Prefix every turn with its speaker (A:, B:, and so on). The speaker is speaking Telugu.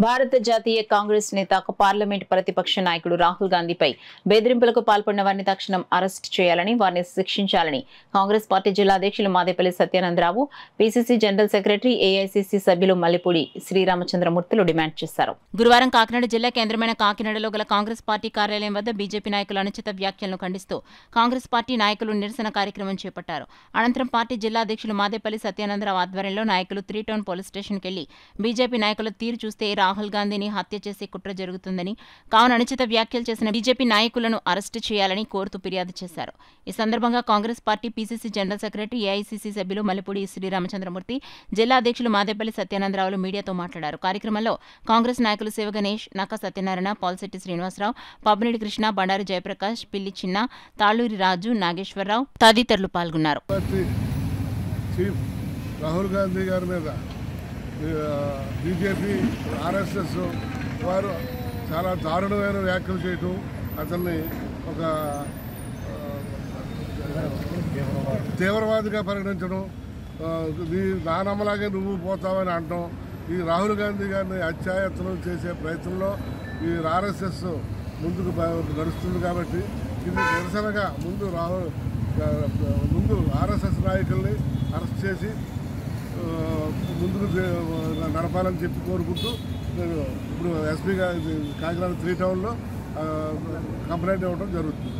A: భారత జాతీయ కాంగ్రెస్ నేత పార్లమెంట్ ప్రతిపక్ష నాయకుడు రాహుల్ గాంధీపై బెదిరింపులకు పాల్పడిన వారిని తక్షణం అరెస్ట్ చేయాలని, వారిని శిక్షించాలని కాంగ్రెస్ పార్టీ జిల్లా అధ్యక్షులు Madepalli Satyananda Rao, PCC general secretary, AICC సభ్యులు మల్లిపూడి శ్రీరామచంద్రమూర్తులు డిమాండ్ చేశారు. గురువారం కాకినాడ జిల్లా కేంద్రమైన కాకినాడలో గల కాంగ్రెస్ పార్టీ కార్యాలయం వద్ద బీజేపీ నాయకుల అనుచిత వ్యాఖ్యలను ఖండిస్తూ కాంగ్రెస్ పార్టీ నాయకులు నిరసన కార్యక్రమం చేపట్టారు. అనంతరం పార్టీ జిల్లా అధ్యక్షులు మాదేపల్లి సత్యానందరావు ఆధ్వర్యంలో నాయకులు 3 టౌన్ పోలీస్ స్టేషన్కి వెళ్లి బీజేపీ నాయకుల తీరు చూస్తే రాహుల్ గాంధీని హత్య చేసే కుట్ర జరుగుతుందని, కావున అనుచిత వ్యాఖ్యలు చేసిన బీజేపీ నాయకులను అరెస్టు చేయాలని కోరుతూ ఫిర్యాదు చేశారు. ఈ సందర్భంగా Congress party PCC general secretary, AICC సభ్యులు మల్లిపూడి శ్రీరామచంద్రమూర్తి, జిల్లా అధ్యక్షులు మాదేపల్లి సత్యానందరావులు మీడియాతో మాట్లాడారు. కార్యక్రమంలో కాంగ్రెస్ నాయకులు శివ గణేష్, నక్క సత్యనారాయణ, పాల్శెట్టి శ్రీనివాసరావు, పబ్బనేడి కృష్ణ, బండారు జయప్రకాష్, పిల్లి చిన్న, తాళూరి రాజు, నాగేశ్వరరావు తదితరులు పాల్గొన్నారు.
B: రాహుల్ గాంధీ గారి మీద బీజేపీ, ఆర్ఎస్ఎస్ వారు చాలా దారుణమైన వ్యాఖ్యలు చేయటం, అతన్ని ఒక తీవ్రవాదిగా పరిగణించడం, నా నమ్మలాగే నువ్వు పోతావని అనటం, ఈ రాహుల్ గాంధీ గారిని అత్యాయత్నం చేసే ప్రయత్నంలో ఈ ఆర్ఎస్ఎస్ ముందుకు నడుస్తుంది. కాబట్టి ఇది నిరసనగా ముందు ఆర్ఎస్ఎస్ నాయకుల్ని అరెస్ట్ చేసి ముందుకు నడపాలని చెప్పి కోరుకుంటూ నేను ఇప్పుడు ఎస్పీగా కాకినాడ 3 టౌన్లో కంప్లైంట్ ఇవ్వడం జరుగుతుంది.